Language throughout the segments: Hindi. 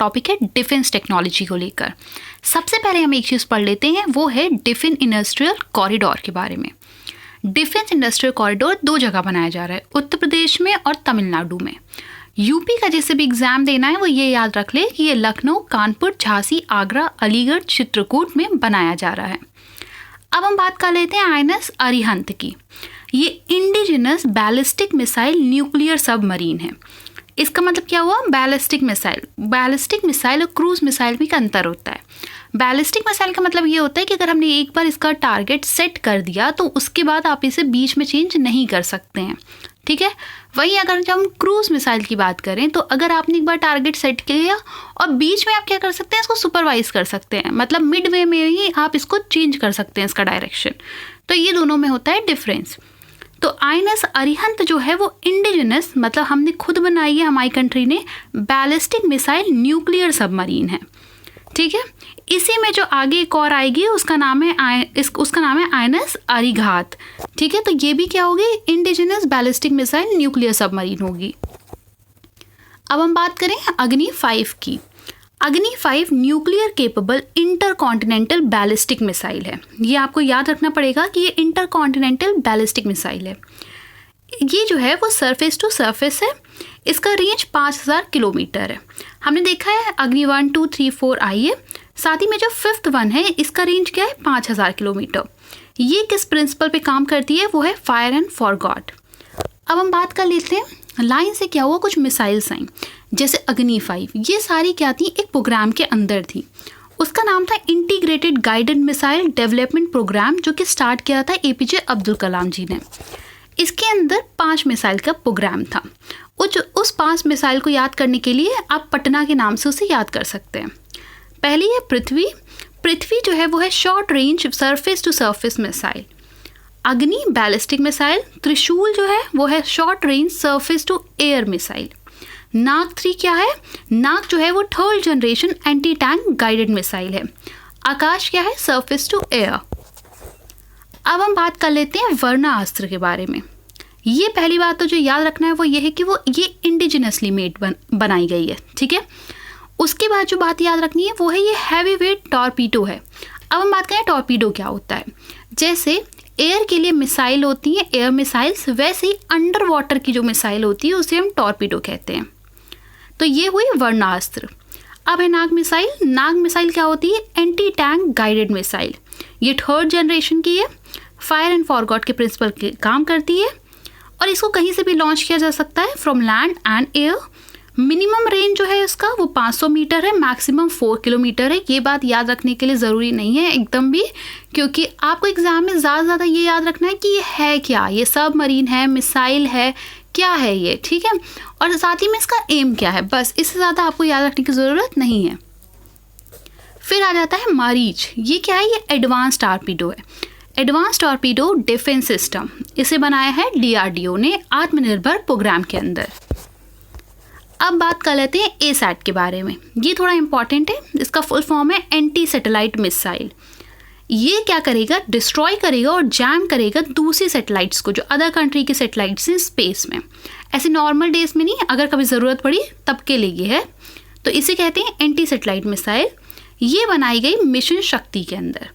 टॉपिक है डिफेंस टेक्नोलॉजी को लेकर। सबसे पहले हम एक चीज़ पढ़ लेते हैं, वो है डिफेंस इंडस्ट्रियल कॉरिडोर के बारे में। डिफेंस इंडस्ट्रियल कॉरिडोर 2 जगह बनाया जा रहा है, उत्तर प्रदेश में और तमिलनाडु में। यूपी का जैसे भी एग्जाम देना है वो ये याद रख ले कि ये लखनऊ, कानपुर, झांसी, आगरा, अलीगढ़, चित्रकूट में बनाया जा रहा है। अब हम बात कर लेते हैं आईएनएस अरिहंत की। ये indigenous ballistic missile nuclear submarine है। इसका मतलब क्या हुआ? बैलिस्टिक मिसाइल और क्रूज मिसाइल में का अंतर होता है। बैलिस्टिक मिसाइल का मतलब ये होता है कि अगर हमने एक बार इसका टारगेट सेट कर दिया तो उसके बाद आप इसे बीच में चेंज नहीं कर सकते हैं, ठीक है। वहीं अगर जब हम क्रूज मिसाइल की बात करें तो अगर आपने एक बार टारगेट सेट किया और बीच में आप क्या कर सकते हैं, इसको सुपरवाइज कर सकते हैं, मतलब मिड वे में ही आप इसको चेंज कर सकते हैं इसका डायरेक्शन। तो ये दोनों में होता है डिफरेंस। तो आईएनएस अरिहंत जो है वो इंडिजिनस, मतलब हमने खुद बनाई है, हमारी कंट्री ने, बैलिस्टिक मिसाइल न्यूक्लियर सबमरीन है, ठीक है। इसी में जो आगे एक और आएगी उसका नाम है आईएनएस अरिघात, ठीक है। तो ये भी क्या होगी? Indigenous ballistic missile nuclear submarine होगी। अब हम बात करें अग्नि 5 की। अग्नि 5 nuclear capable intercontinental ballistic missile है। ये आपको याद रखना पड़ेगा कि ये इंटरकॉन्टिनेंटल बैलिस्टिक मिसाइल है। ये जो है वो सरफेस टू सरफेस है। इसका रेंज 5000 किलोमीटर है। हमने देखा है अग्नि 1, 2, 3, 4 आई है, साथ ही में जो 5th वन है इसका रेंज क्या है? 5000 किलोमीटर। ये किस प्रिंसिपल पे काम करती है? वो है फायर एंड फॉरगॉट। अब हम बात कर लेते हैं लाइन से क्या हुआ, कुछ मिसाइल्स आई जैसे अग्नि 5। ये सारी क्या थी? एक प्रोग्राम के अंदर थी। उसका नाम था integrated guided missile development program, जो कि स्टार्ट किया था एपीजे अब्दुल कलाम जी ने। इसके अंदर 5 मिसाइल का प्रोग्राम था। उस 5 मिसाइल को याद करने के लिए आप पटना के नाम से उसे याद कर सकते हैं। पहली है पृथ्वी जो है वो है short range surface to surface missile. Agni ballistic missile. Trishul जो है वो है short range surface to air missile. Nag 3 क्या है? नाग जो है वो 3rd generation anti tank guided missile है। आकाश क्या है? Surface to air. अब हम बात कर लेते हैं वर्णास्त्र के बारे में। ये पहली बात तो जो याद रखना है वो ये है कि ये इंडिजिनसली मेड बनाई गई है, ठीक है। उसके बाद जो बात याद रखनी है वो है ये हैवी वेट टॉर्पीडो है। अब हम बात करें टॉर्पीडो क्या होता है। जैसे एयर के लिए मिसाइल होती हैं एयर मिसाइल्स, वैसे ही अंडर वाटर की जो मिसाइल होती है उसे हम टॉर्पीडो कहते हैं। तो ये हुई वर्णास्त्र। अब है नाग मिसाइल। नाग मिसाइल क्या होती है? Anti tank guided missile. ये 3rd जनरेशन की है, फायर एंड फॉरगॉट के प्रिंसिपल के काम करती है और इसको कहीं से भी लॉन्च किया जा सकता है from land and air. Minimum range जो है उसका वो 500 मीटर है, मैक्सिमम 4 किलोमीटर है। ये बात याद रखने के लिए ज़रूरी नहीं है एकदम भी, क्योंकि आपको एग्जाम में ज़्यादा ये याद रखना है कि ये है क्या, ये सबमरीन है, मिसाइल है, क्या है ये, ठीक है। और साथ ही में इसका एम क्या है, बस इससे ज़्यादा आपको याद रखने की ज़रूरत नहीं है। फिर आ जाता है मारीच। ये क्या है? ये एडवांस टॉर्पीडो है। एडवांस टॉर्पीडो डिफेंस सिस्टम, इसे बनाया है डीआरडीओ ने आत्मनिर्भर प्रोग्राम के अंदर। अब बात कर लेते हैं एसैट के बारे में। ये थोड़ा इंपॉर्टेंट है। इसका फुल फॉर्म है एंटी सैटेलाइट मिसाइल। ये क्या करेगा? डिस्ट्रॉय करेगा और जैम करेगा दूसरी सैटेलाइट्स को, जो अदर कंट्री की सैटेलाइट्स हैं स्पेस में। ऐसे नॉर्मल डेज में नहीं, अगर कभी ज़रूरत पड़ी तब के लिए ये है। तो इसे कहते हैं एंटी सैटेलाइट मिसाइल। ये बनाई गई मिशन शक्ति के अंदर।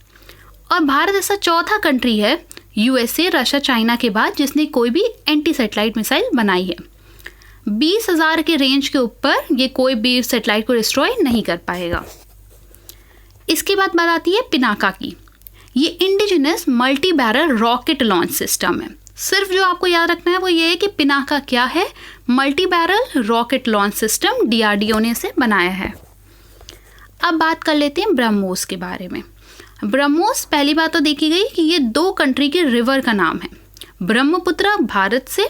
और भारत ऐसा 4था कंट्री है यूएसए, रशिया, चाइना के बाद जिसने कोई भी एंटी सैटेलाइट मिसाइल बनाई है। 20,000 के रेंज के ऊपर ये कोई भी सैटेलाइट को डिस्ट्रॉय नहीं कर पाएगा। इसके बाद बात आती है पिनाका की। ये indigenous multi barrel rocket launch system है। सिर्फ जो आपको याद रखना है वो ये है कि पिनाका क्या है? Multi barrel rocket launch system, DRDO ने इसे बनाया है। अब बात कर लेते हैं ब्रह्मोस के बारे में। ब्रह्मोस पहली बात तो देखी गई कि ये 2 कंट्री के रिवर का नाम है। ब्रह्मपुत्र भारत से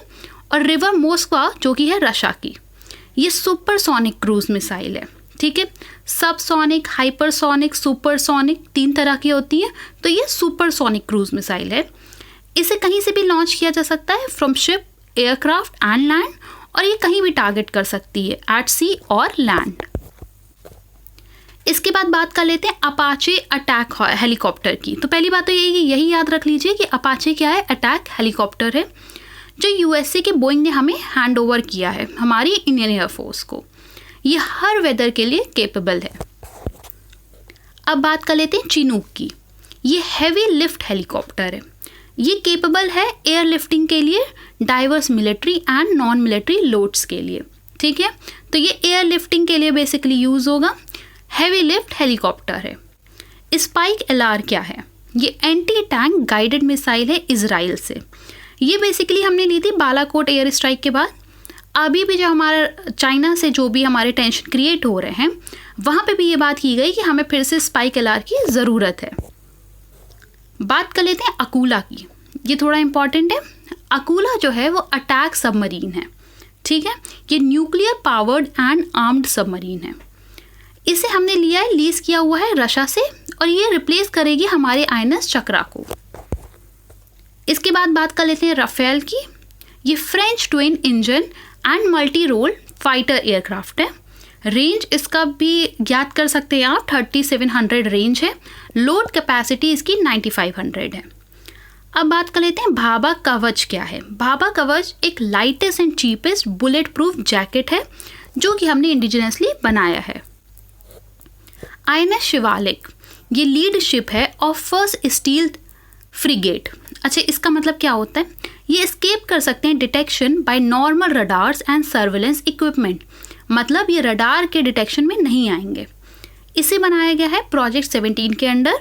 और रिवर मोस्कवा जो कि है रशिया की। ये सुपरसोनिक क्रूज मिसाइल है, ठीक है। सबसोनिक, हाइपरसोनिक, सुपरसोनिक 3 तरह की होती है। तो ये सुपरसोनिक क्रूज मिसाइल है। इसे कहीं से भी लॉन्च किया जा सकता है from ship, aircraft and land, और ये कहीं भी टारगेट कर सकती है एट सी और लैंड। इसके बाद बात कर लेते हैं अपाचे अटैक हेलीकॉप्टर की। तो पहली बात तो यही याद रख लीजिए कि अपाचे क्या है? अटैक हेलीकॉप्टर है जो यूएसए के बोइंग ने हमें हैंड ओवर किया है हमारी इंडियन एयरफोर्स को। ये हर वेदर के लिए केपेबल है। अब बात कर लेते हैं चिनूक की। ये हैवी लिफ्ट हेलीकॉप्टर है। ये केपेबल है एयर लिफ्टिंग के लिए, diverse military and non military loads के लिए। ठीक है, तो ये एयर लिफ्टिंग के लिए बेसिकली यूज़ होगा। हैवी लिफ्ट हेलीकॉप्टर है। स्पाइक LR क्या है? ये एंटी टैंक गाइडेड मिसाइल है इजराइल से। ये बेसिकली हमने ली थी बालाकोट एयर स्ट्राइक के बाद। अभी भी जो हमारा चाइना से जो भी हमारे टेंशन क्रिएट हो रहे हैं, वहाँ पे भी ये बात की गई कि हमें फिर से स्पाइक LR की ज़रूरत है। बात कर लेते हैं अकूला की। ये थोड़ा इम्पॉर्टेंट है। अकूला जो है वो अटैक सबमरीन है। ठीक है, ये nuclear powered and armed submarine है। इसे हमने लिया है, लीज किया हुआ है रशिया से, और ये रिप्लेस करेगी हमारे INS चक्रा को। इसके बाद बात कर लेते हैं राफेल की। ये French twin engine and multi role fighter aircraft है। रेंज इसका भी ज्ञात कर सकते हैं आप, 3700 रेंज है। लोड कैपेसिटी इसकी 9500 है। अब बात कर लेते हैं भाभा कवच क्या है। भाभा कवच एक lightest and cheapest bullet proof jacket है जो कि हमने इंडिजिनसली बनाया है। INS शिवालिक ये लीड शिप है ऑफ फर्स्ट स्टील फ्रिगेट। अच्छा, इसका मतलब क्या होता है? ये एस्केप कर सकते हैं detection by normal radars and surveillance equipment. मतलब ये रडार के डिटेक्शन में नहीं आएंगे। इसे बनाया गया है प्रोजेक्ट 17 के अंडर।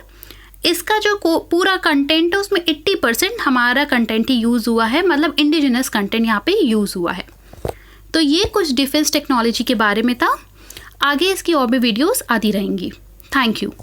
इसका जो पूरा कंटेंट है उसमें 80% हमारा कंटेंट ही यूज़ हुआ है, मतलब इंडिजिनस कंटेंट यहाँ पे यूज़ हुआ है। तो ये कुछ डिफेंस टेक्नोलॉजी के बारे में था। आगे इसकी और भी वीडियोस आती रहेंगी। Thank you.